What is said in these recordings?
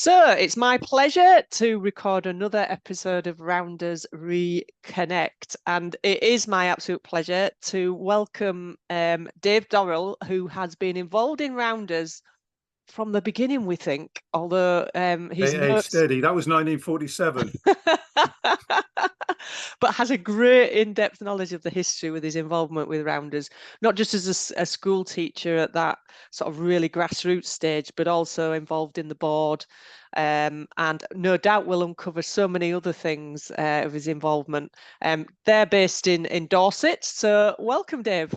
So it's my pleasure to record another episode of Rounders Reconnect. And it is my absolute pleasure to welcome Dave Dorrell, who has been involved in Rounders from the beginning, we think, although his Hey, notes steady. That was 1947. but has a great in-depth knowledge of the history with his involvement with Rounders, not just as a school teacher at that sort of really grassroots stage, but also involved in the board, and no doubt will uncover so many other things of his involvement. They're based in Dorset, so welcome, Dave.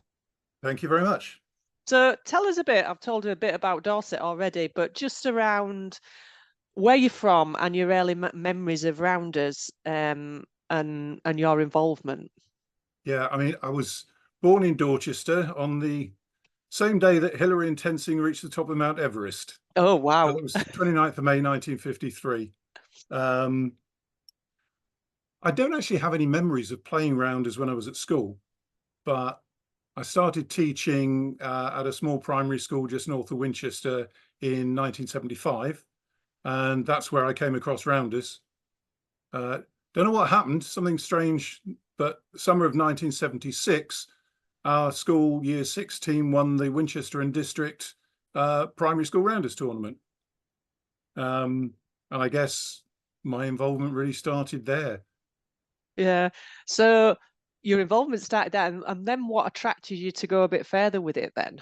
Thank you very much. So tell us a bit. I've told you a bit about Dorset already, but just around where you're from and your early memories of Rounders, and your involvement. Yeah, I mean, I was born in Dorchester on the same day that Hillary and Tenzing reached the top of Mount Everest. Oh, wow. That was 29th of May, 1953. Um, I don't actually have any memories of playing rounders when I was at school, but I started teaching at a small primary school just north of Winchester in 1975, and that's where I came across rounders. Uh, don't know what happened, something strange, but summer of 1976, our school year six team won the Winchester and District primary school rounders tournament. And I guess my involvement really started there. Yeah. So your involvement started there, and then what attracted you to go a bit further with it then?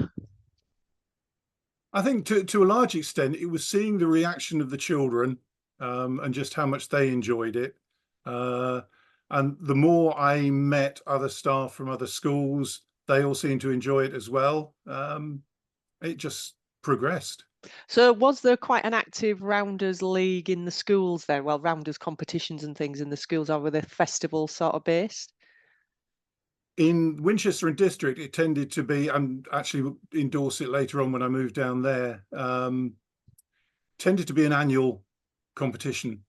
I think to a large extent, it was seeing the reaction of the children and just how much they enjoyed it. Uh, and the more I met other staff from other schools, they all seemed to enjoy it as well. It just progressed. So was there quite an active Rounders league in the schools then? Well, Rounders competitions and things in the schools, or were the festival sort of based? In Winchester and District, it tended to be, I'm actually in Dorset later on when I moved down there, tended to be an annual competition,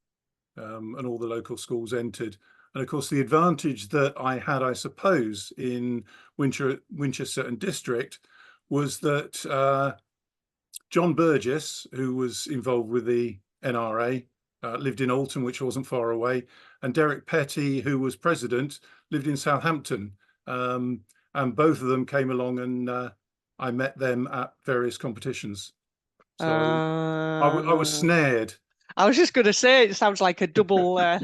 and all the local schools entered. And of course, the advantage that I had, I suppose, in Winchester and District was that John Burgess, who was involved with the NRA, lived in Alton, which wasn't far away, and Derek Petty, who was president, lived in Southampton. And both of them came along, and I met them at various competitions. So I was Uh, snared. I was just going to say, it sounds like a double, a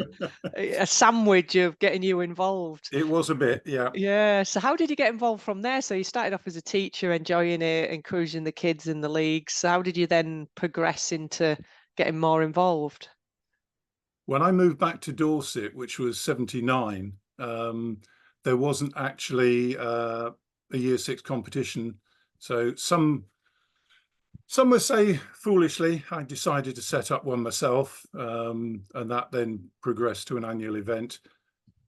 sandwich of getting you involved. It was a bit, yeah. Yeah. So how did you get involved from there? So you started off as a teacher, enjoying it, encouraging the kids in the leagues. So how did you then progress into getting more involved? When I moved back to Dorset, which was 79, there wasn't actually a year six competition. So some would say foolishly, I decided to set up one myself, and that then progressed to an annual event.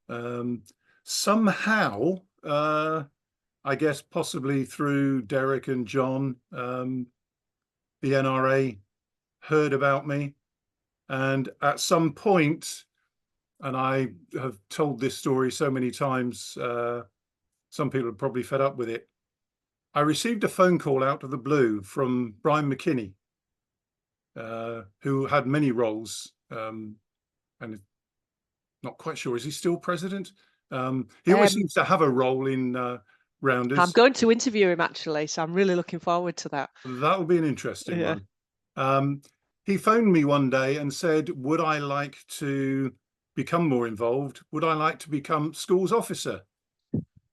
Um, Somehow, I guess possibly through Derek and John, the NRA heard about me. And at some point, and I have told this story so many times, some people are probably fed up with it. I received a phone call out of the blue from Brian McKinney, who had many roles, and not quite sure, is he still president? He always Um, seems to have a role in I'm rounders. going to interview him actually, so I'm really looking forward to that. That will be an interesting Yeah. one. He phoned me one day and said, would I like to become more involved? Would I like to become schools officer?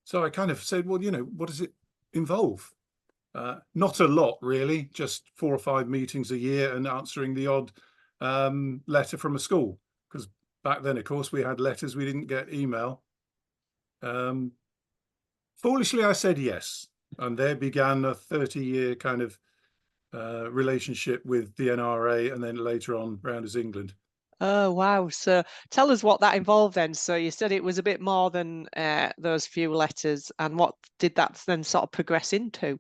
So I kind of said, well, what does it involve? Not a lot, really, just 4 or 5 meetings a year and answering the odd letter from a school. Because back then, of course, we had letters, we didn't get email. Foolishly, I said yes. And there began a 30-year kind of relationship with the NRA, and then later on Rounders England. Oh, wow. So tell us what that involved then. So you said it was a bit more than those few letters, and what did that then sort of progress into?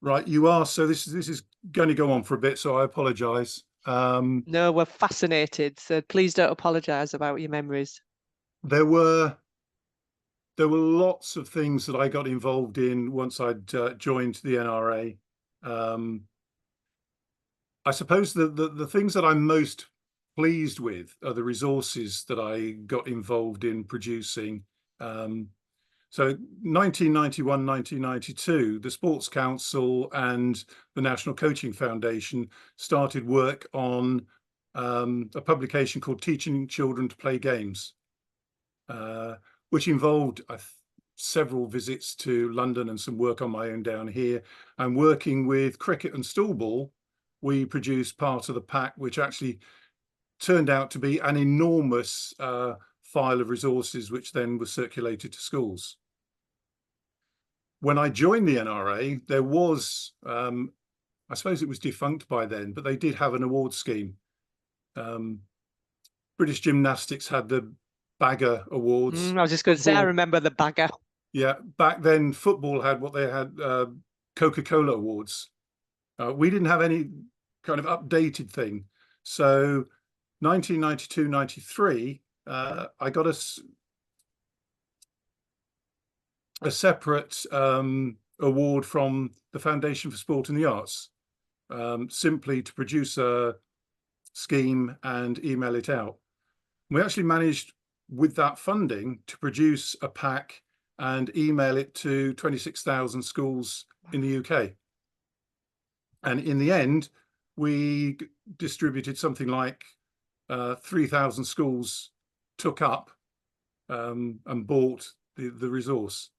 Right, you are. So this is going to go on for a bit, so I apologise. No, we're fascinated. So please don't apologize about your memories. There were lots of things that I got involved in once I'd joined the NRA. I suppose the things that I'm most pleased with are the resources that I got involved in producing. Um, so 1991, 1992, the Sports Council and the National Coaching Foundation started work on a publication called Teaching Children to Play Games, which involved several visits to London and some work on my own down here. And working with cricket and stool ball, we produced part of the pack, which actually turned out to be an enormous file of resources, which then was circulated to schools. When I joined the NRA, there was, I suppose it was defunct by then, but they did have an award scheme. British Gymnastics had the Bagger Awards. I was just going to say, I remember the Bagger. Yeah, back then football had what they had, Coca-Cola Awards. We didn't have any kind of updated thing. So 1992, 93, I got a separate award from the Foundation for Sport and the Arts, simply to produce a scheme and email it out. We actually managed, with that funding, to produce a pack and email it to 26,000 schools in the UK. And in the end, we distributed something like 3,000 schools took up and bought the resource.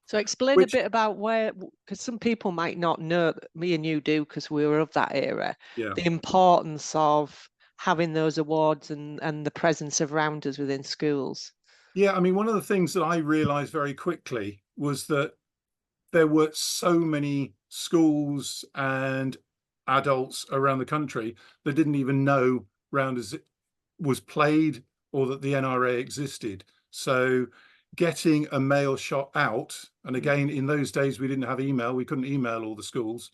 So explain a bit about where, because some people might not know, me and you do, because we were of that era, the importance of having those awards and the presence of rounders within schools. Yeah, I mean, one of the things that I realized very quickly was that there were so many schools and adults around the country that didn't even know rounders was played or that the NRA existed. So getting a mail shot out, and again, in those days, we didn't have email. We couldn't email all the schools.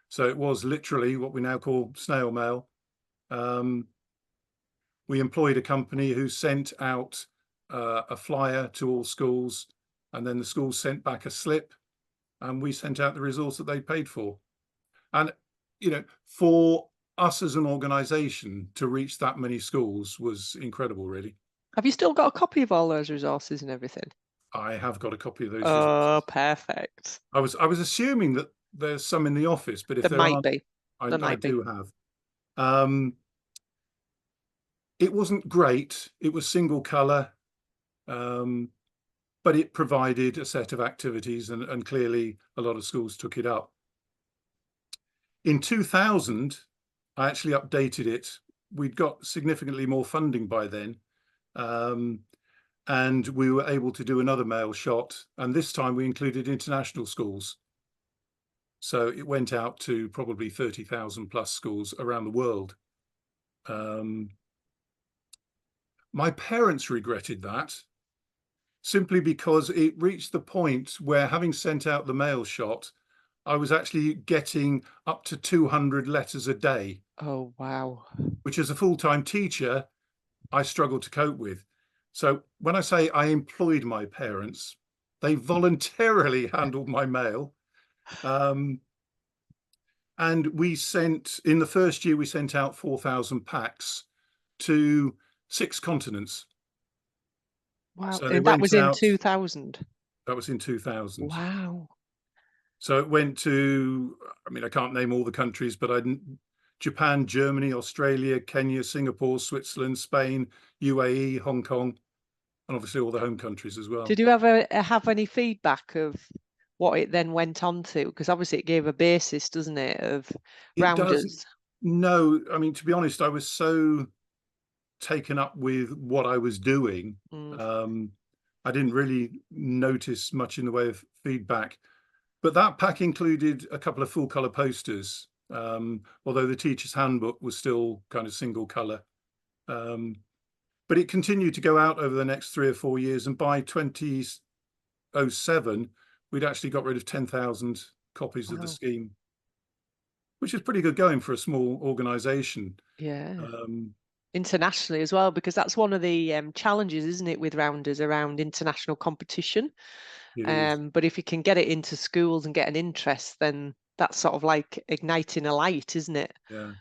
So it was literally what we now call snail mail. We employed a company who sent out a flyer to all schools, and then the schools sent back a slip, and we sent out the resource that they paid for. And, you know, for us as an organization to reach that many schools was incredible, really. Have you still got a copy of all those resources and everything? I have got a copy of those resources. resources. Perfect. I was assuming that there's some in the office, but if there might aren't, be. I do have. It wasn't great. It was single color, but it provided a set of activities, and clearly a lot of schools took it up. In 2000, I actually updated it. We'd got significantly more funding by then. And we were able to do another mail shot. And this time we included international schools. So it went out to probably 30,000 plus schools around the world. My parents regretted that, simply because it reached the point where, having sent out the mail shot, I was actually getting up to 200 letters a day. Oh, wow. Which, as a full-time teacher, I struggled to cope with. So when I say I employed my parents, they voluntarily handled my mail. And we sent, in the first year, we sent out 4,000 packs to 6 continents. Wow. So and that was in 2000? That was in 2000. Wow. So it went to, I mean, I can't name all the countries, but Japan, Germany, Australia, Kenya, Singapore, Switzerland, Spain, UAE, Hong Kong, and obviously all the home countries as well. Did you ever have any feedback of what it then went on to? Because obviously it gave a basis, doesn't it, of rounders? No, I mean, to be honest, I was so taken up with what I was doing. I didn't really notice much in the way of feedback. But that pack included a couple of full colour posters, although the teacher's handbook was still kind of single colour. But it continued to go out over the next 3 or 4 years. And by 2007, we'd actually got rid of 10,000 copies of the scheme, which is pretty good going for a small organisation. Yeah. Internationally as well, because that's one of the challenges, isn't it, with rounders around international competition. But if you can get it into schools and get an interest, then that's sort of like igniting a light, isn't it? Yeah.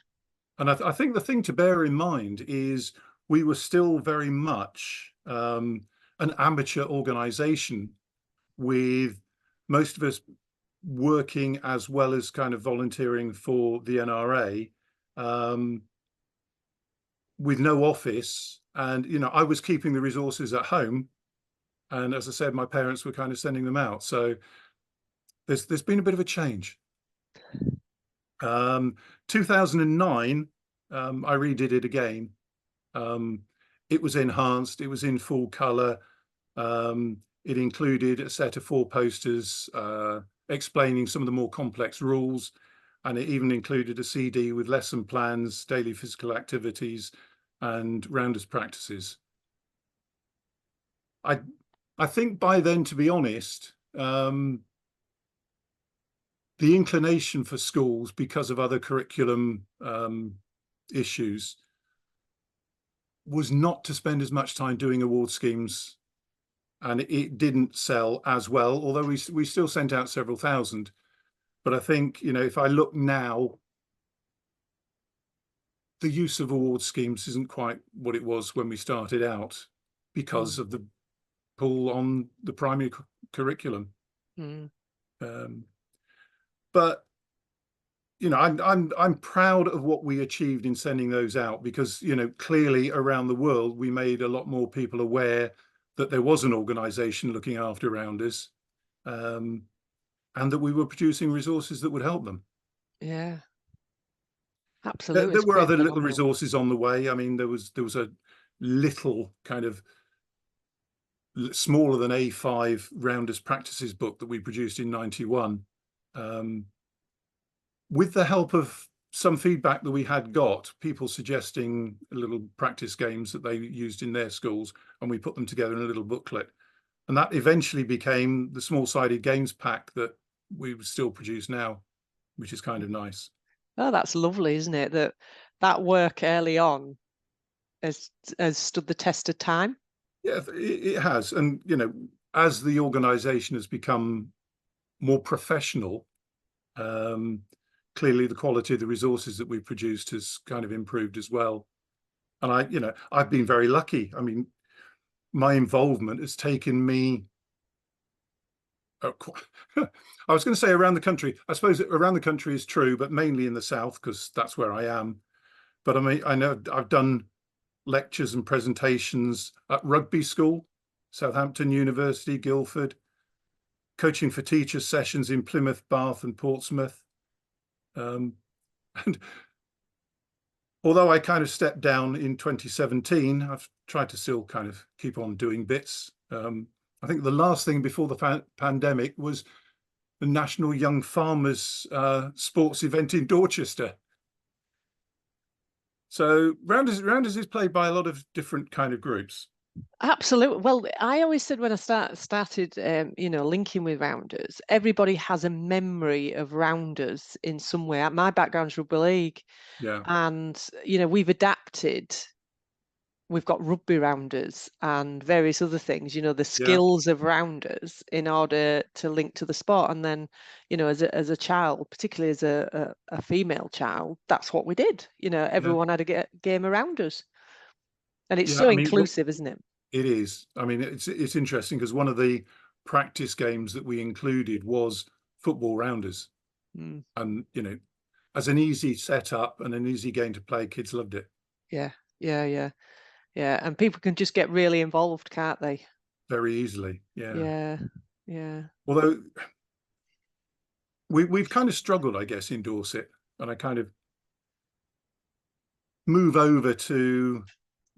And I think the thing to bear in mind is we were still very much an amateur organisation, with most of us working as well as kind of volunteering for the NRA, with no office. And, you know, I was keeping the resources at home. And as I said, my parents were kind of sending them out. So there's been a bit of a change. 2009, I redid it again. It was enhanced, it was in full color. It included a set of 4 posters explaining some of the more complex rules, and it even included a CD with lesson plans, daily physical activities, and rounders practices. I think by then, to be honest, the inclination for schools, because of other curriculum issues, was not to spend as much time doing award schemes, and it didn't sell as well, although we still sent out several thousand. But I think, you know, if I look now, the use of award schemes isn't quite what it was when we started out, because of the pull on the primary curriculum. But you know, I'm proud of what we achieved in sending those out, because, you know, clearly around the world we made a lot more people aware that there was an organisation looking after rounders, and that we were producing resources that would help them. Yeah, absolutely. There It's were great other little phenomenon. resources on the way. I mean, there was a little kind of smaller than A5 rounders practices book that we produced in '91. With the help of some feedback that we had got, people suggesting little practice games that they used in their schools, and we put them together in a little booklet. And that eventually became the small-sided games pack that we still produce now, which is kind of nice. Oh, that's lovely, isn't it? That work early on has stood the test of time. Yeah, it has. And, you know, as the organisation has become more professional, clearly the quality of the resources that we've produced has kind of improved as well. And you know, I've been very lucky. I mean, my involvement has taken me, I was going to say around the country. I suppose around the country is true, but mainly in the south, because that's where I am. But I mean, I know I've done lectures and presentations at rugby school, Southampton University, Guildford, coaching for teachers sessions in Plymouth, Bath, and Portsmouth. And although I kind of stepped down in 2017, I've tried to still kind of keep on doing bits. I think the last thing before the pandemic was the National Young Farmers sports event in Dorchester. So Rounders is played by a lot of different kind of groups. Absolutely. Well, I always said when I started, linking with rounders, everybody has a memory of rounders in some way. My background's rugby league, Yeah, and we've adapted. We've got rugby rounders and various other things. The yeah, skills of rounders in order to link to the sport. And then, as a child, particularly as a female child, that's what we did. yeah, Everyone had a game of rounders, and it's yeah. so I mean, inclusive, isn't it? it is. I mean, it's interesting, because one of the practice games that we included was football rounders, Mm. and you know, as an easy setup and an easy game to play, kids loved it Yeah, yeah, yeah, yeah. And people can just get really involved, can't they? very easily. Yeah. Yeah, yeah. Although we've kind of struggled, I guess, in Dorset, and I kind of move over to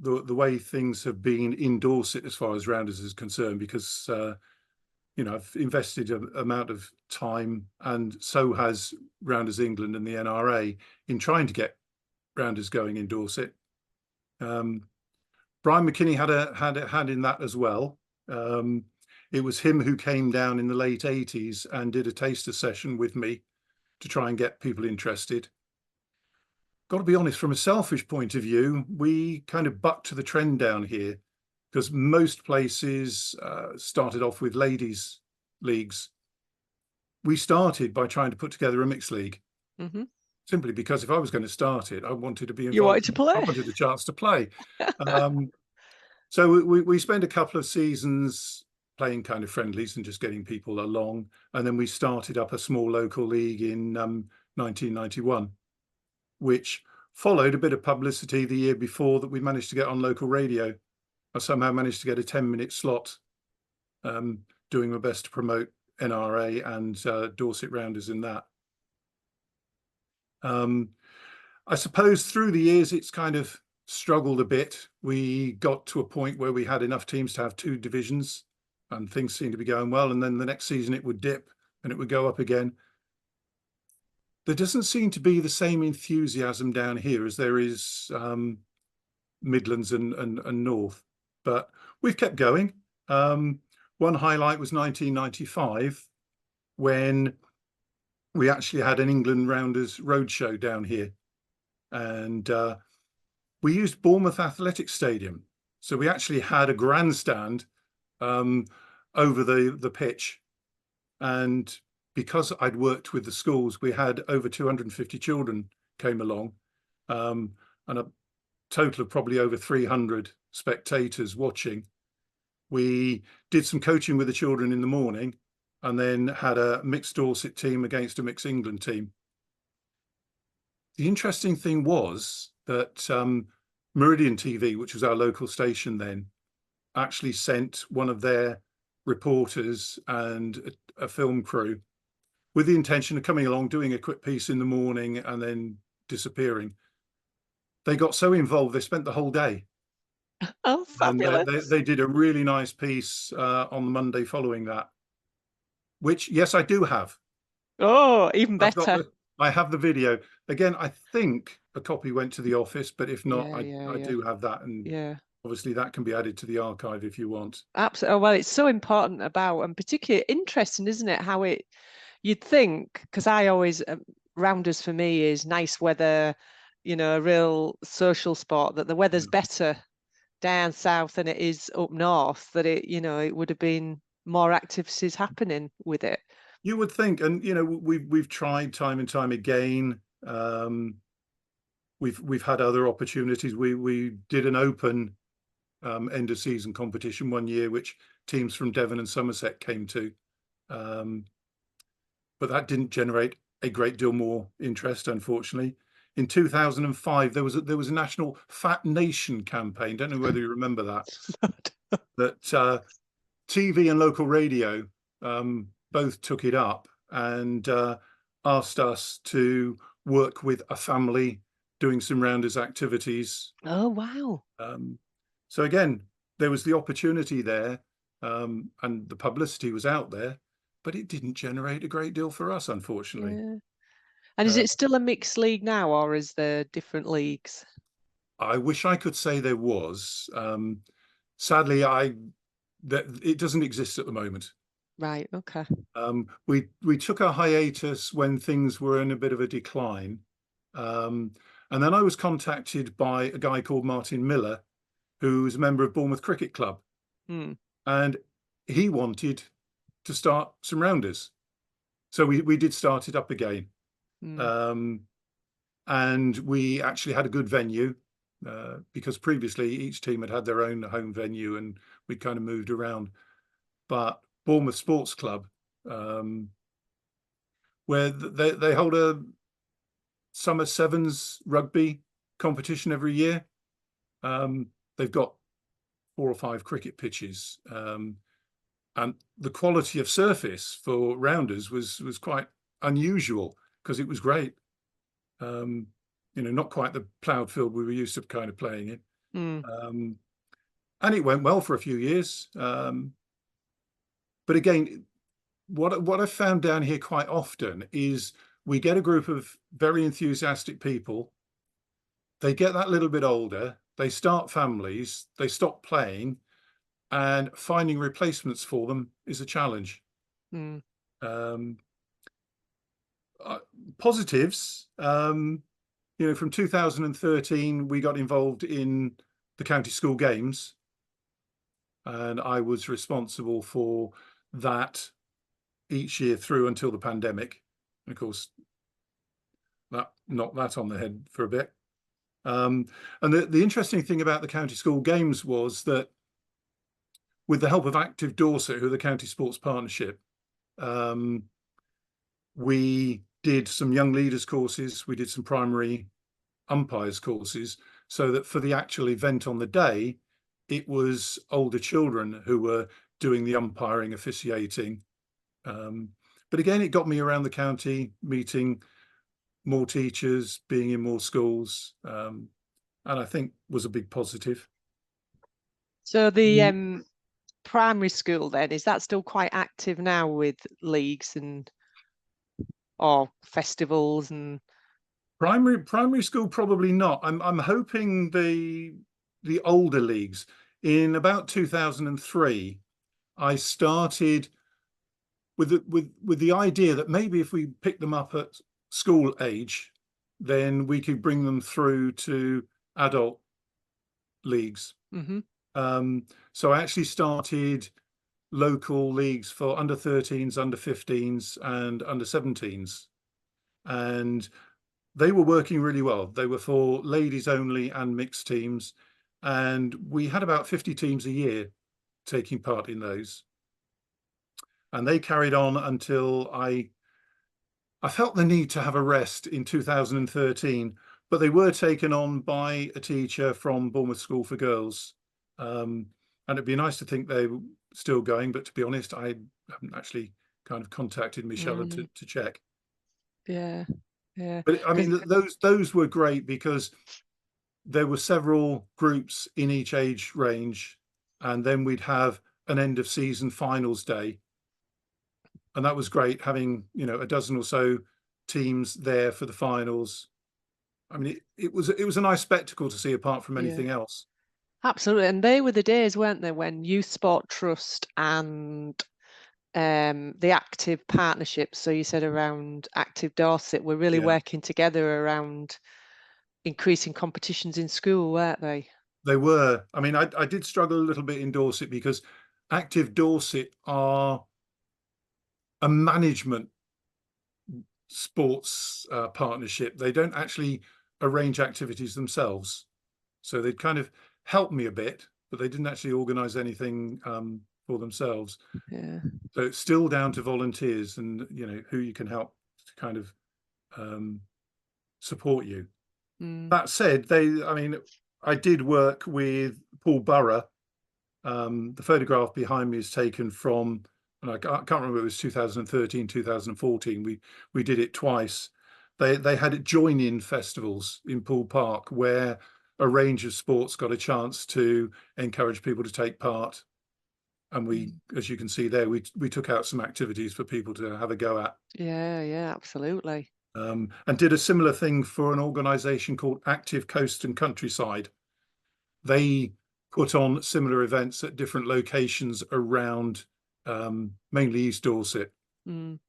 the way things have been in Dorset as far as rounders is concerned, because you know, I've invested an amount of time, and so has Rounders England and the NRA, in trying to get rounders going in Dorset. Brian McKinney had a hand in that as well. It was him who came down in the late 80s and did a taster session with me to try and get people interested. Got to be honest, from a selfish point of view, we kind of bucked to the trend down here, because most places started off with ladies' leagues. We started by trying to put together a mixed league. Mm-hmm. simply because if I was going to start it, I wanted to be You involved. wanted to I play? wanted the chance to play. So we spent a couple of seasons playing kind of friendlies and just getting people along. And then we started up a small local league in 1991, which followed a bit of publicity the year before that we managed to get on local radio. I somehow managed to get a 10-minute slot, doing my best to promote NRA and Dorset Rounders in that. I suppose through the years, it's kind of struggled a bit. We got to a point where we had enough teams to have 2 divisions and things seemed to be going well. And then the next season it would dip and it would go up again. There doesn't seem to be the same enthusiasm down here as there is Midlands and North, but we've kept going. One highlight was 1995 when we actually had an England Rounders roadshow down here, and we used Bournemouth Athletic Stadium. So we actually had a grandstand over the pitch, and because I'd worked with the schools, we had over 250 children came along, and a total of probably over 300 spectators watching. We did some coaching with the children in the morning and then had a mixed Dorset team against a mixed England team. The interesting thing was that Meridian TV, which was our local station then, actually sent one of their reporters and a film crew with the intention of coming along, doing a quick piece in the morning and then disappearing. They got so involved, they spent the whole day. Oh, And fabulous. they did a really nice piece on the Monday following that, which, yes, I do have. Oh, even I've got better. I have the video. Again, I think a copy went to the office, but if not, Yeah, yeah, I yeah, do have that. And yeah. obviously that can be added to the archive if you want. Absolutely. Well, it's so important about, and particularly interesting, isn't it? How it, you'd think, because I always, rounders for me is nice weather, a real social sport, that the weather's Yeah. better down south than it is up north, that it would have been more activities happening with it. You would think, and we've tried time and time again. We've had other opportunities. We did an open end of season competition one year, which teams from Devon and Somerset came to, but that didn't generate a great deal more interest, unfortunately. In 2005, there was a national Fat Nation campaign. Don't know whether you remember that. That TV and local radio both took it up and asked us to work with a family doing some rounders activities. Oh, wow. So again, there was the opportunity there, and the publicity was out there, but it didn't generate a great deal for us, unfortunately. Yeah. And is Uh, it still a mixed league now, or is there different leagues? I wish I could say there was. Sadly, that it doesn't exist at the moment. Right. Okay. We took a hiatus when things were in a bit of a decline, and then I was contacted by a guy called Martin Miller, who's a member of Bournemouth Cricket Club, Hmm. and he wanted to start some rounders. So we did start it up again, Hmm. and we actually had a good venue because previously each team had their own home venue, and we'd kind of moved around. But Bournemouth Sports Club, where they hold a summer sevens rugby competition every year. They've got 4 or 5 cricket pitches, and the quality of surface for rounders was quite unusual because it was great. Not quite the ploughed field we were used to kind of playing in. Hmm. And it went well for a few years. But again, what I've found down here quite often is we get a group of very enthusiastic people. They get that little bit older, they start families, they stop playing, and finding replacements for them is a challenge. Hmm. Um, Positives, from 2013, we got involved in the county school games, and I was responsible for that each year through until the pandemic. And of course, that knocked that on the head for a bit. And the interesting thing about the county school games was that with the help of Active Dorset, who are the county sports partnership, um, we did some young leaders courses, we did some primary umpires courses, so that for the actual event on the day, it was older children who were doing the umpiring, officiating. But again, it got me around the county, meeting more teachers, being in more schools, and I think was a big positive. So the primary school then, is that still quite active now with leagues and or festivals and Primary school, probably not. I'm hoping the older leagues. In about 2003, I started with the idea that maybe if we pick them up at school age, then we could bring them through to adult leagues. So I actually started local leagues for under 13s, under 15s, and under 17s, and they were working really well. They were for ladies only and mixed teams, and we had about 50 teams a year taking part in those. And they carried on until I felt the need to have a rest in 2013, but they were taken on by a teacher from Bournemouth School for Girls. And it'd be nice to think they were still going, but to be honest, I haven't actually kind of contacted Michelle to check. yeah. But I mean, those were great because there were several groups in each age range, and then we'd have an end of season finals day. And that was great, having, you know, a dozen or so teams there for the finals. I mean, it was a nice spectacle to see, apart from anything else. Absolutely. And they were the days, weren't they, when Youth Sport Trust and the Active Partnership, so you said around Active Dorset, were really working together around increasing competitions in school, weren't they? They were. I mean, I did struggle a little bit in Dorset because Active Dorset are a management sports partnership. They don't actually arrange activities themselves. So they'd kind of help me a bit, but they didn't actually organize anything for themselves. Yeah. So it's still down to volunteers and, you know, who you can help to kind of support you. That said, I mean, I did work with Paul Borough. The photograph behind me is taken from, and I can't remember, it was 2013, 2014. We did it twice. They had join-in festivals in Poole Park where a range of sports got a chance to encourage people to take part. And we, as you can see there, we took out some activities for people to have a go at. Yeah, absolutely. And did a similar thing for an organisation called Active Coast and Countryside. They put on similar events at different locations around mainly East Dorset. And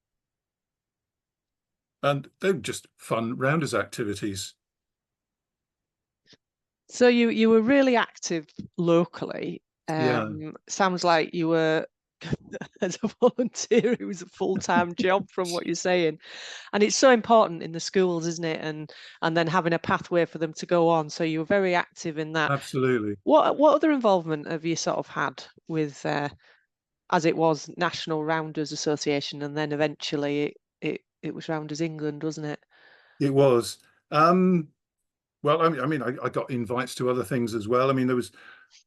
they're just fun rounders activities. So you were really active locally. Yeah, Sounds like you were as a volunteer, it was a full-time job from what you're saying. And it's so important in the schools, isn't it? And then having a pathway for them to go on. So you were very active in that. absolutely. What other involvement have you sort of had with as it was National Rounders Association, and then eventually it was Rounders England, wasn't it? It was. Well, I mean, I got invites to other things as well. I mean, there was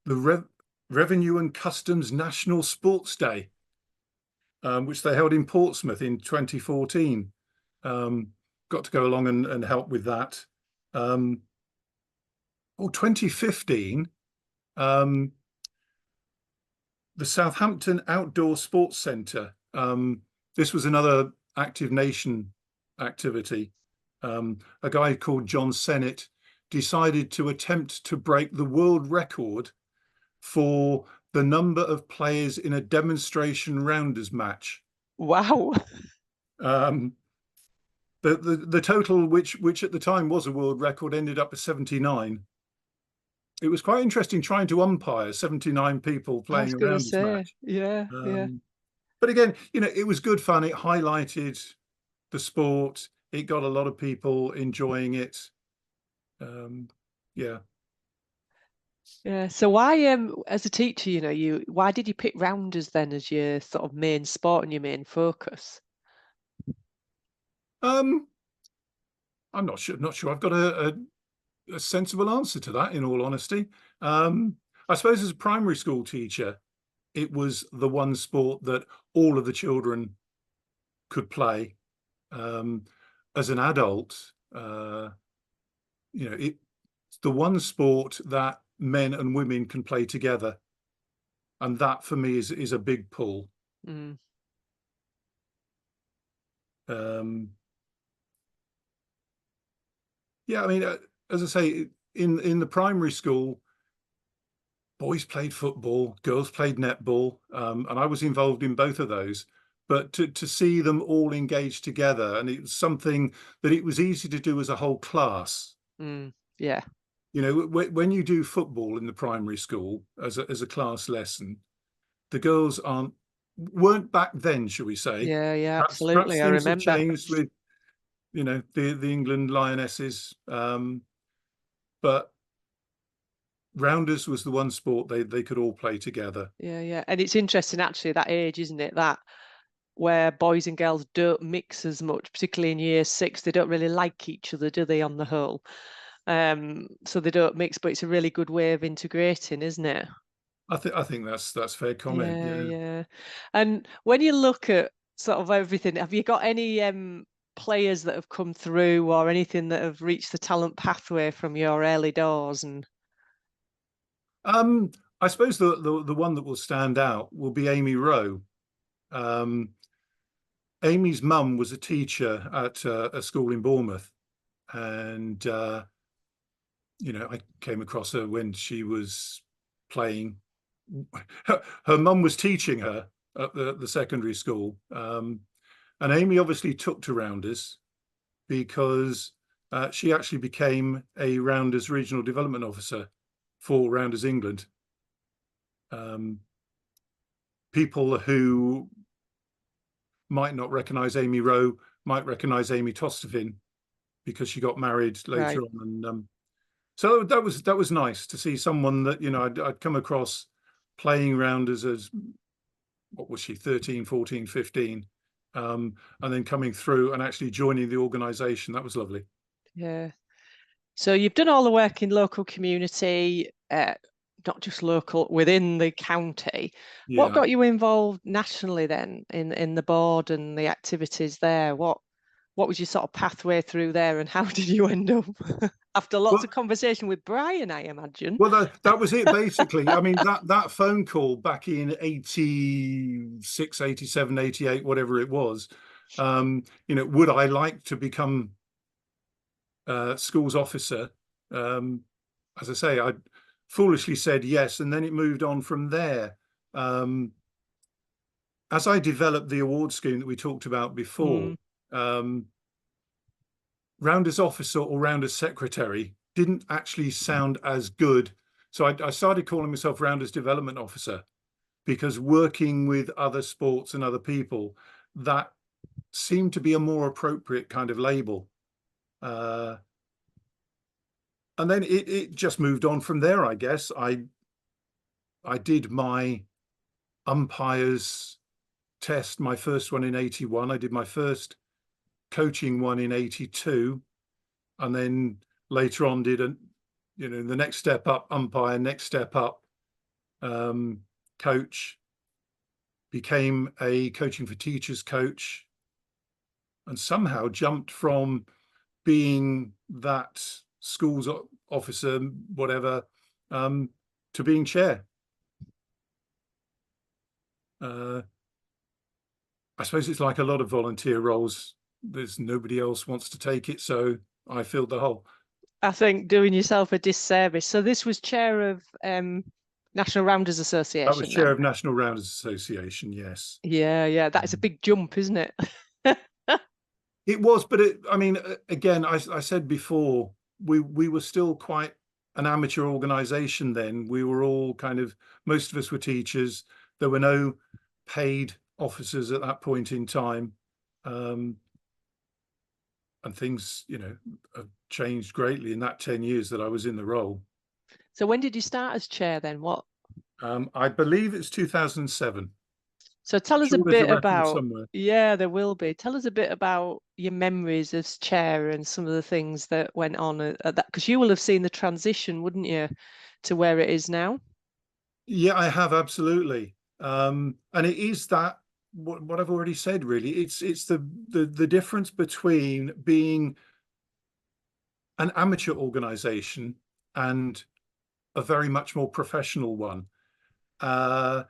the Revenue and Customs National Sports Day, which they held in Portsmouth in 2014. Got to go along and help with that. 2015, the Southampton Outdoor Sports Centre. This was another Active Nation activity. A guy called John Sennett decided to attempt to break the world record for the number of players in a demonstration rounders match. Wow. The total, which at the time was a world record, ended up at 79. It was quite interesting trying to umpire 79 people I was playing a going to rounders say, match. yeah. But again, you know, it was good fun. It highlighted the sport. it got a lot of people enjoying it. Yeah. Yeah. So why, as a teacher, why did you pick rounders then as your sort of main sport and your main focus? I'm not sure. Not sure. I've got a sensible answer to that, in all honesty. I suppose as a primary school teacher, it was the one sport that all of the children could play. As an adult, it's the one sport that men and women can play together, and that for me is a big pull. Mm. Um, yeah, I mean, as I say, in the primary school, boys played football, girls played netball, and I was involved in both of those. But to see them all engaged together, and it was something that it was easy to do as a whole class. Mm. Yeah. You know, when you do football in the primary school as a class lesson, the girls weren't back then, shall we say? Yeah. Yeah. Perhaps Absolutely. I things have remember. changed with, the England Lionesses, but rounders was the one sport they could all play together. Yeah. Yeah. And it's interesting, actually, that age, isn't it? That where boys and girls don't mix as much, particularly in year 6, they don't really like each other, do they, on the whole? So they don't mix, but it's a really good way of integrating, isn't it? I think that's fair comment. Yeah, Yeah. yeah. And when you look at sort of everything, have you got any players that have come through or anything that have reached the talent pathway from your early doors? And Um, I suppose the one that will stand out will be Amy Rowe. Um, Amy's mum was a teacher at a school in Bournemouth, and I came across her when she was playing. Her mum was teaching her at the secondary school, and Amy obviously took to rounders because she actually became a rounders regional development officer for Rounders England. Um, People who might not recognise Amy Rowe might recognise Amy Tostevin because she got married later right, on, and so that was nice to see someone that I'd come across playing rounders as, what was she, 13, 14, 15, and then coming through and actually joining the organisation. That was lovely. yeah. So you've done all the work in local community, not just local, within the county. What Yeah. got you involved nationally then in the board and the activities there? What was your sort of pathway through there, and how did you end up after lots Well, of conversation with Brian, I imagine? well, that was it basically. I mean, that phone call back in 86, 87, 88, whatever it was. Would I like to become schools officer? Um, as I say, I foolishly said yes, and then it moved on from there. As I developed the award scheme that we talked about before, Mm, um, Rounders officer or Rounders secretary didn't actually sound as good. So I started calling myself Rounders development officer, because working with other sports and other people, that seemed to be a more appropriate kind of label. And then it just moved on from there, I guess. I did my umpires test, my first one in 81. I did my first coaching one in 82, and then later on did the next step up, umpire, next step up, coach, became a coaching for teachers coach, and somehow jumped from being that schools officer, whatever, to being chair. Uh, I suppose it's like a lot of volunteer roles. There's nobody else wants to take it, so I filled the hole. I think doing yourself a disservice. So this was chair of National Rounders I was Association chair then? of National Rounders Association, yes. Yeah, yeah. That is a big jump, isn't it? It was, but I mean, again, I said before, we were still quite an amateur organization then. We were all most of us were teachers. There were no paid officers at that point in time. things, have changed greatly in that 10 years that I was in the role. So when did you start as chair then? What? I believe it's 2007. So tell us a Sure, there's a bit record about, somewhere. yeah, there will be. Tell us a bit about your memories as chair and some of the things that went on at that, because you will have seen the transition, wouldn't you, to where it is now? Yeah, I have, absolutely. And it is that what I've already said, really. It's the difference between being an amateur organization and a very much more professional one. Uh,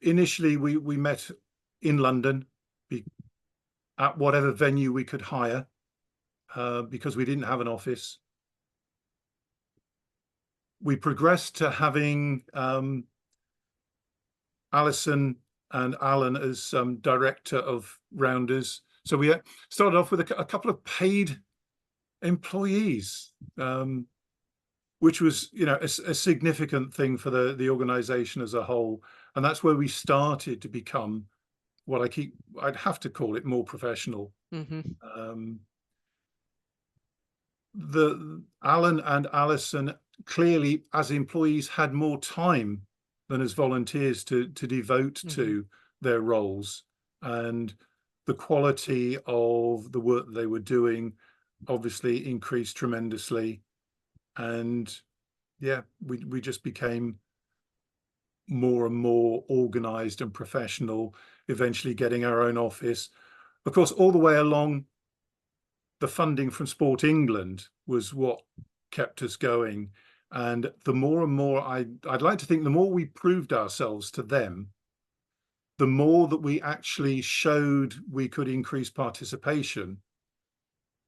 Initially we met in London at whatever venue we could hire, because we didn't have an office. We progressed to having Alison and Alan as director of Rounders. So we started off with a couple of paid employees, which was, a significant thing for the organization as a whole. And that's where we started to become what I'd have to call it more professional. Mm-hmm. The Alan and Alison clearly, as employees, had more time than as volunteers to devote to their roles, and the quality of the work that they were doing obviously increased tremendously. And yeah, we just became more and more organized and professional, eventually getting our own office. Of course, all the way along, the funding from Sport England was what kept us going. And the more and more, I'd like to think the more we proved ourselves to them, the more that we actually showed we could increase participation,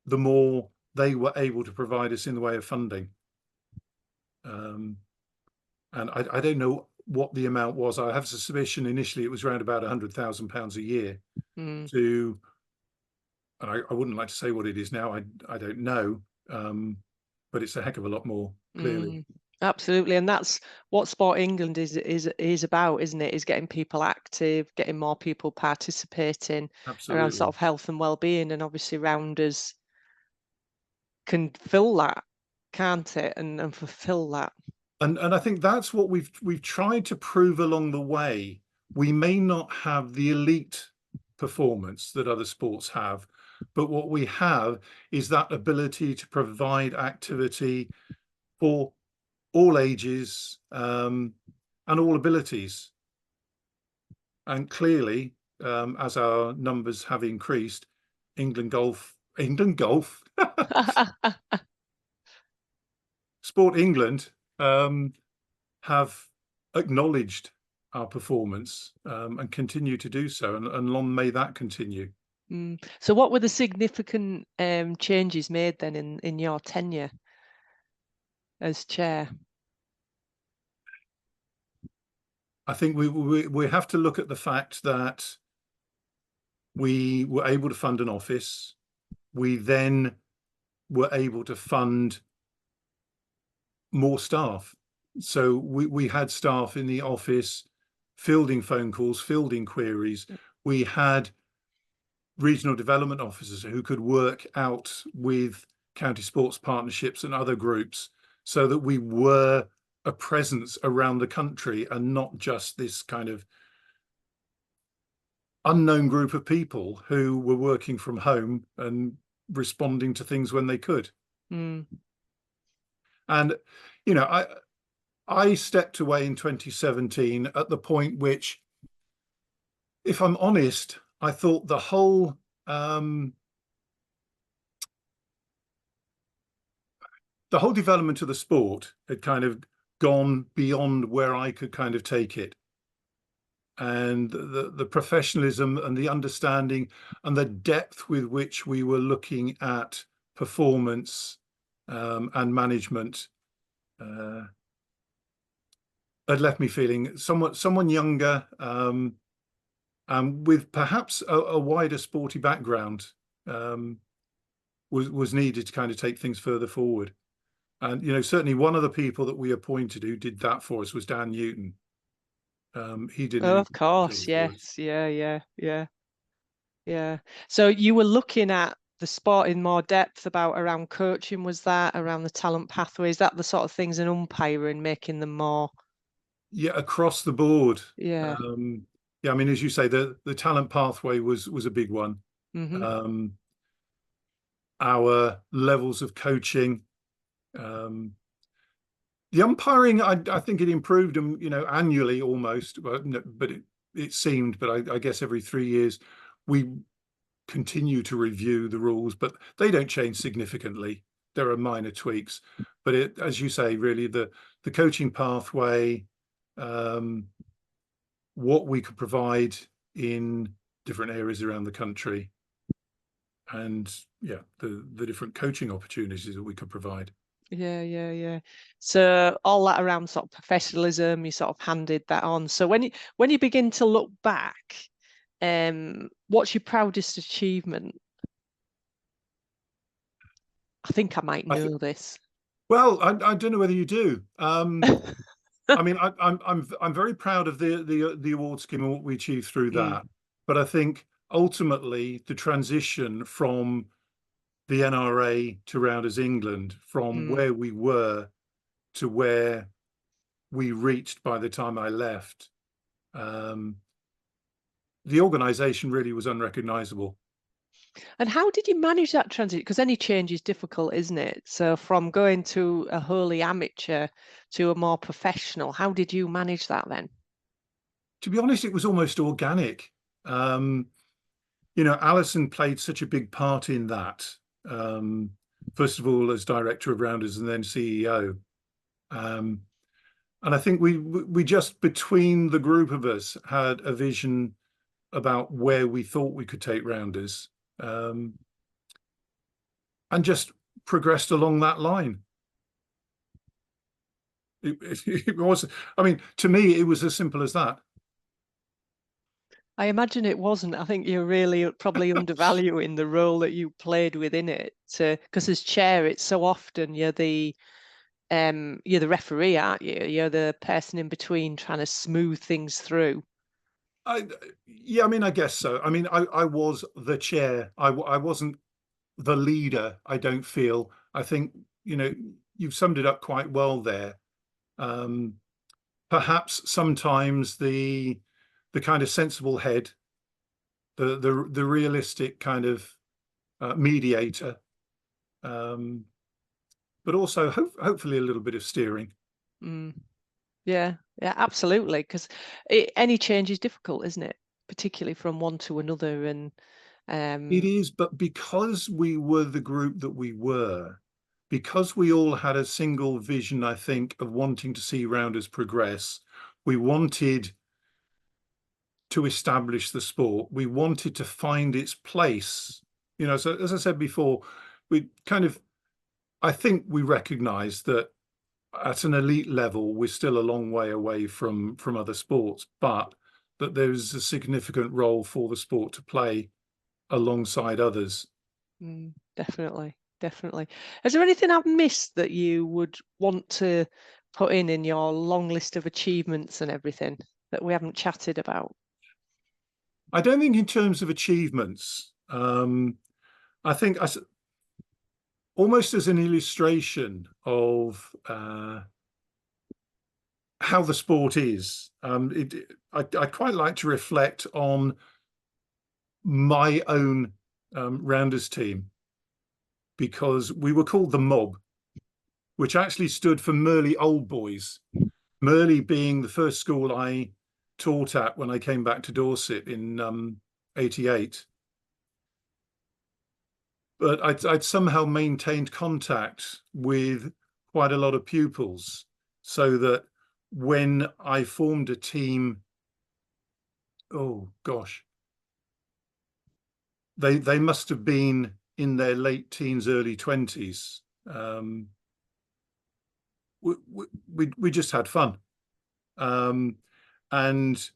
the more they were able to provide us in the way of funding. And I don't know what the amount was. I have a suspicion initially it was around about £100,000 a year to, and I wouldn't like to say what it is now. I don't know, but it's a heck of a lot more, clearly. Absolutely, and that's what Sport England is about, isn't it? Is getting people active, getting more people participating around sort Absolutely. of health and well-being, and obviously Rounders can fill that, can't it, and fulfill that. And I think that's what we've tried to prove along the way. We may not have the elite performance that other sports have, but what we have is that ability to provide activity for all ages, and all abilities. And clearly, as our numbers have increased, England Golf, Sport England, have acknowledged our performance, and continue to do so, and long may that continue. So what were the significant changes made then in your tenure as chair? I think we have to look at the fact that we were able to fund an office. We then were able to fund more staff. So we had staff in the office fielding phone calls, fielding queries. We had regional development officers who could work out with county sports partnerships and other groups, so that we were a presence around the country and not just this kind of unknown group of people who were working from home and responding to things when they could. And I stepped away in 2017 at the point which, if I'm honest, I thought the whole development of the sport had kind of gone beyond where I could kind of take it. And the professionalism and the understanding and the depth with which we were looking at performance, and management, had left me feeling someone younger, with perhaps a wider sporty background, was needed to kind of take things further forward. And certainly one of the people that we appointed who did that for us was Dan Newton. He did an Oh, of incredible job course, for us. yes, yeah. So you were looking at the sport in more depth about around coaching, was that around the talent pathways, that the sort of things in umpiring, making them more, Yeah, across the board. yeah. Yeah, I mean, as you say, the talent pathway was a big one. Mm-hmm. Um, our levels of coaching, um, the umpiring, I think it improved them, annually almost, but it seemed, but I guess every 3 years we continue to review the rules, but they don't change significantly. There are minor tweaks, but as you say, really the coaching pathway, um, what we could provide in different areas around the country, and yeah, the different coaching opportunities that we could provide. Yeah. So all that around sort of professionalism, you sort of handed that on. So when you begin to look back, what's your proudest achievement? I think I might I think, know this. well, I don't know whether you do. I mean, I'm very proud of the award scheme and what we achieved through Mm, that. But I think ultimately the transition from the NRA to Rounders England, from mm. where we were to where we reached by the time I left, um, the organisation really was unrecognisable. And how did you manage that transition? Because any change is difficult, isn't it? So from going to a wholly amateur to a more professional, how did you manage that then? To be honest, it was almost organic. Um, Alison played such a big part in that. Um, First of all, as director of Rounders and then CEO. Um, and I think we just between the group of us had a vision about where we thought we could take Rounders, um, and just progressed along that line. It was, I mean, to me, it was as simple as that. I imagine it wasn't. I think you're really probably undervaluing the role that you played within it. Because as chair, it's so often you're the referee, aren't you? You're the person in between trying to smooth things through. I, yeah, I mean, I guess so. I mean, I was the chair. I wasn't the leader. I don't feel. I think you've summed it up quite well there. Um, Perhaps sometimes the kind of sensible head, the realistic kind of mediator, um, but also hopefully a little bit of steering. Mm. Yeah, absolutely. Because any change is difficult, isn't it? Particularly from one to another. And It um, is, but because we were the group that we were, because we all had a single vision, I think, of wanting to see Rounders progress, we wanted to establish the sport. We wanted to find its place. So as I said before, we kind of, I think we recognise that at an elite level, we're still a long way away from other sports, but that there's a significant role for the sport to play alongside others. definitely. Is there anything I've missed that you would want to put in your long list of achievements and everything that we haven't chatted about? I don't think in terms of achievements. I think almost as an illustration of how the sport is. I quite like to reflect on my own Rounders team because we were called the Mob, which actually stood for Merley Old Boys. Merley being the first school I taught at when I came back to Dorset in '88. But I'd somehow maintained contact with quite a lot of pupils so that when I formed a team, oh gosh, they must have been in their late teens, early 20s. We just had fun. Um, and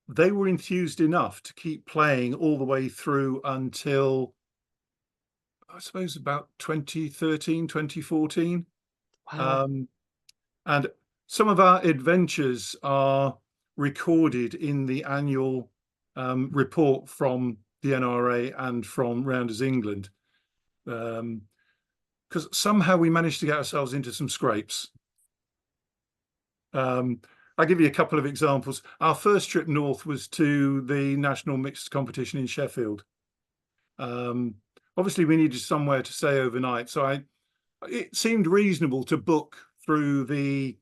they were enthused enough to keep playing all the way through until I suppose about 2013, 2014. Wow. Um, and some of our adventures are recorded in the annual report from the NRA and from Rounders England, because somehow we managed to get ourselves into some scrapes. I'll give you a couple of examples. Our first trip north was to the national mixed competition in Sheffield. Obviously, we needed somewhere to stay overnight, so it seemed reasonable to book through the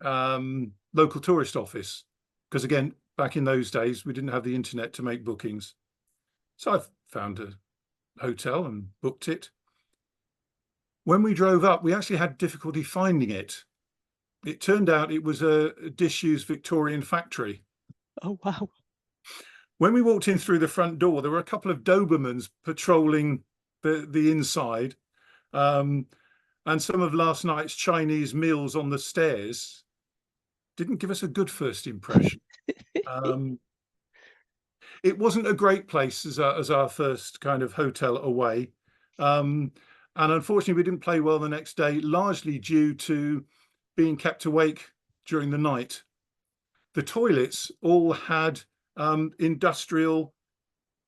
local tourist office, because again, back in those days, we didn't have the internet to make bookings. So I found a hotel and booked it. When we drove up, we actually had difficulty finding it. It turned out it was a disused Victorian factory. Oh, wow. When we walked in through the front door, there were a couple of Dobermans patrolling the inside. And some of last night's Chinese meals on the stairs didn't give us a good first impression. It wasn't a great place as our first kind of hotel away. And unfortunately, we didn't play well the next day, largely due to being kept awake during the night. The toilets all had industrial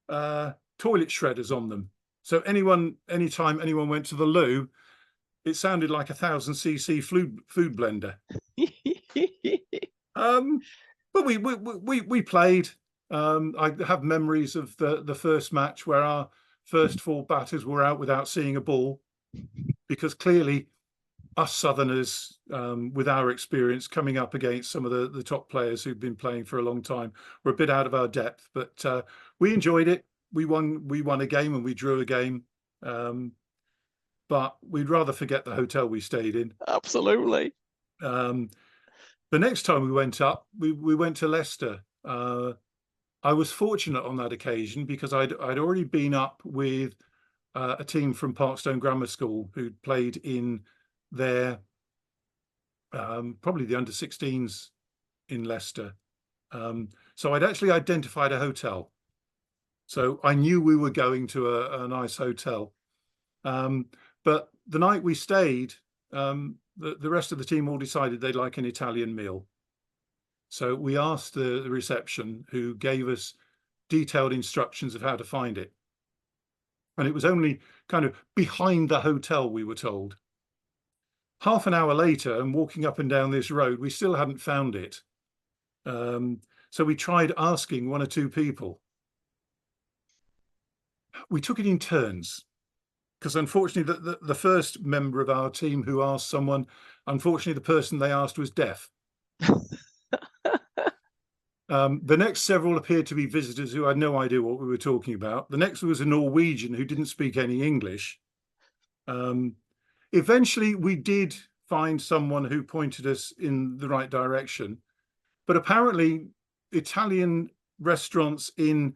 toilet shredders on them. So anytime anyone went to the loo, it sounded like 1,000cc food blender. But we played. I have memories of the first match where our first 4 batters were out without seeing a ball, because clearly us Southerners, with our experience coming up against some of the top players who've been playing for a long time, were a bit out of our depth. But we enjoyed it. We won a game and we drew a game. But we'd rather forget the hotel we stayed in. Absolutely. The next time we went up, we went to Leicester. I was fortunate on that occasion because I'd already been up with a team from Parkstone Grammar School who'd played in their probably the under-16s in Leicester. So I'd actually identified a hotel. So I knew we were going to a nice hotel. But the night we stayed, the rest of the team all decided they'd like an Italian meal. So we asked the reception, who gave us detailed instructions of how to find it. And it was only kind of behind the hotel, we were told. Half an hour later, and walking up and down this road, we still hadn't found it. So we tried asking 1 or 2 people. We took it in turns, because unfortunately the first member of our team who asked someone, unfortunately the person they asked was deaf. The next several appeared to be visitors who had no idea what we were talking about. The next was a Norwegian who didn't speak any English. Eventually we did find someone who pointed us in the right direction, but apparently Italian restaurants in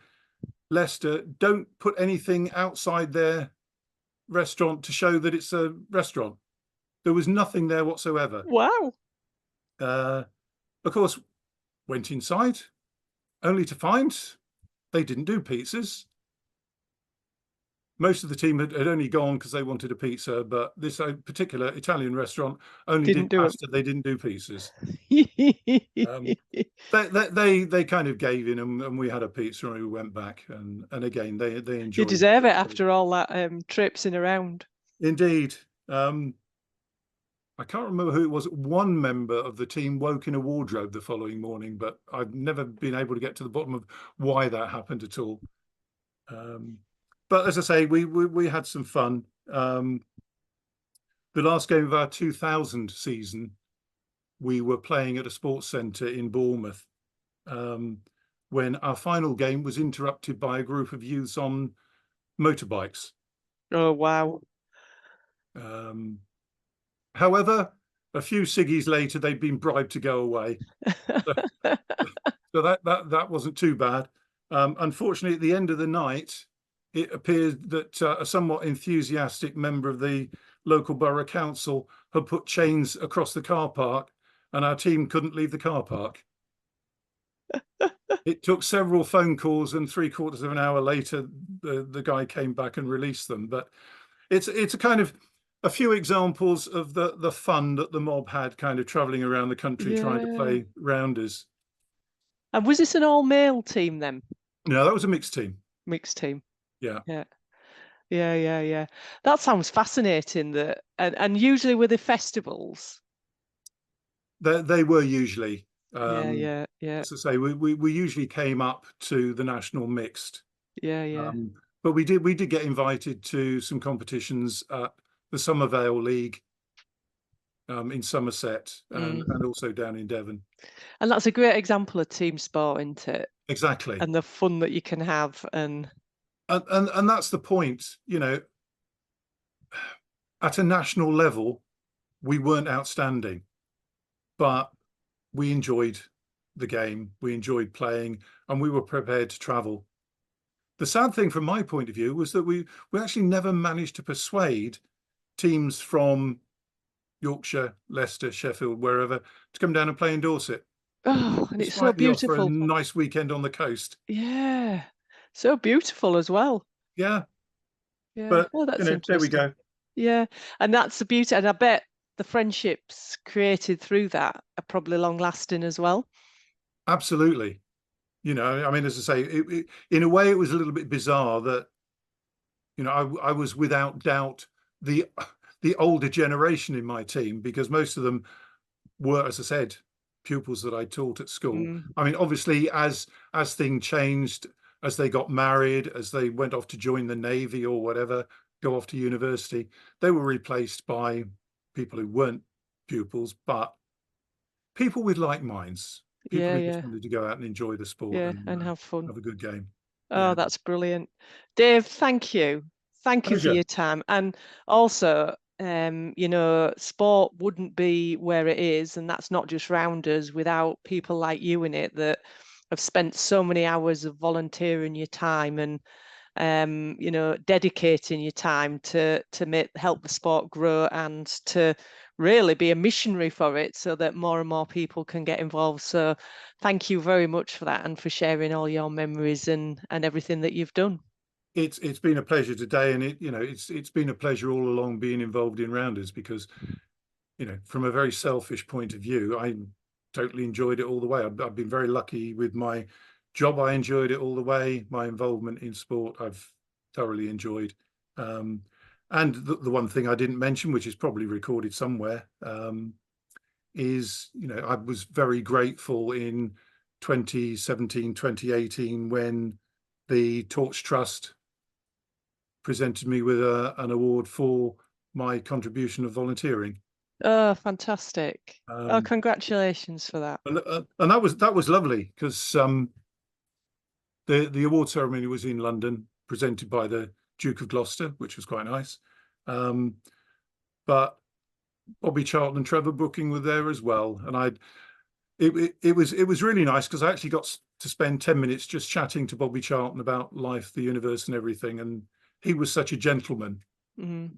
Leicester don't put anything outside their restaurant to show that it's a restaurant. There was nothing there whatsoever. Wow. Of course, went inside, only to find they didn't do pizzas. Most of the team had only gone because they wanted a pizza, but this particular Italian restaurant only did pasta. They didn't do pizzas. They kind of gave in, and we had a pizza and we went back. And again, they enjoyed. You deserve it after all that traipsing around. Indeed. I can't remember who it was. One member of the team woke in a wardrobe the following morning, but I've never been able to get to the bottom of why that happened at all. But as I say, we had some fun. The last game of our 2000 season, we were playing at a sports centre in Bournemouth, when our final game was interrupted by a group of youths on motorbikes. Oh, wow. However, a few ciggies later, they'd been bribed to go away. So that wasn't too bad. Unfortunately, at the end of the night, it appeared that a somewhat enthusiastic member of the local borough council had put chains across the car park, and our team couldn't leave the car park. It took several phone calls, and 3/4 of an hour later, the guy came back and released them. But it's a kind of a few examples of the fun that the mob had, kind of travelling around the country trying to play rounders. And was this an all-male team then? No, that was a mixed team. Mixed team. Yeah. Yeah. Yeah. That sounds fascinating. That and usually with the festivals. They were usually, Yeah. as I say, we usually came up to the national mixed, Yeah. but we did get invited to some competitions at the Somervale League in Somerset Mm. and also down in Devon. And that's a great example of team sport, isn't it? Exactly, And the fun that you can have. And and that's the point. At a national level, we weren't outstanding, but we enjoyed the game, we enjoyed playing, and we were prepared to travel. The sad thing from my point of view was that we actually never managed to persuade teams from Yorkshire, Leicester, Sheffield, wherever, to come down and play in Dorset, and it's so despite the offer a beautiful. nice weekend on the coast. Yeah. So beautiful as well. Yeah, Yeah. but Oh, that's there we interesting. go. Yeah. And that's the beauty. And I bet the friendships created through that are probably long lasting as well. Absolutely. I mean, as I say, in a way, it was a little bit bizarre that I was without doubt the the older generation in my team, because most of them were, as I said, pupils that I taught at school. Mm. I mean, obviously, as things changed, as they got married, as they went off to join the Navy or whatever, go off to university, they were replaced by people who weren't pupils, but people with like minds, people who just Yeah. wanted to go out and enjoy the sport Yeah. and And have fun. have a good game. Oh, Yeah, that's brilliant. Dave, thank you. Thank you for pleasure. your time. And also, sport wouldn't be where it is, and that's not just Rounders, without people like you in it that have spent so many hours of volunteering your time and dedicating your time to help the sport grow and to really be a missionary for it so that more and more people can get involved. So thank you very much for that and for sharing all your memories and everything that you've done. It's been a pleasure today, and it's been a pleasure all along being involved in Rounders, because from a very selfish point of view, I totally enjoyed it all the way. I've been very lucky with my job. I enjoyed it all the way. My involvement in sport, I've thoroughly enjoyed. And the one thing I didn't mention, which is probably recorded somewhere, is I was very grateful in 2017, 2018 when the Torch Trust presented me with an award for my contribution of volunteering. Oh, fantastic. Oh, Um, congratulations for that. and that was lovely, because the award ceremony was in London, presented by the Duke of Gloucester, which was quite nice. But Bobby Charlton and Trevor Booking were there as well, and it was really nice, because I actually got to spend 10 minutes just chatting to Bobby Charlton about life, the universe, and everything, and he was such a gentleman. Mm,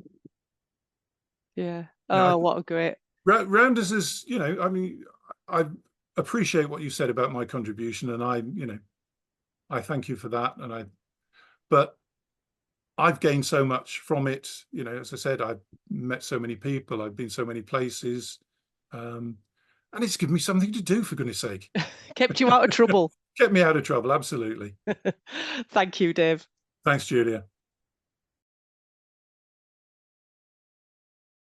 yeah. You know, Oh, what a great. Rounders is, I mean, I appreciate what you said about my contribution, and I thank you for that. But I've gained so much from it. As I said, I've met so many people, I've been so many places, and it's given me something to do, for goodness sake. Kept you out of trouble. Get me out of trouble, absolutely. Thank you, Dave. Thanks, Julia.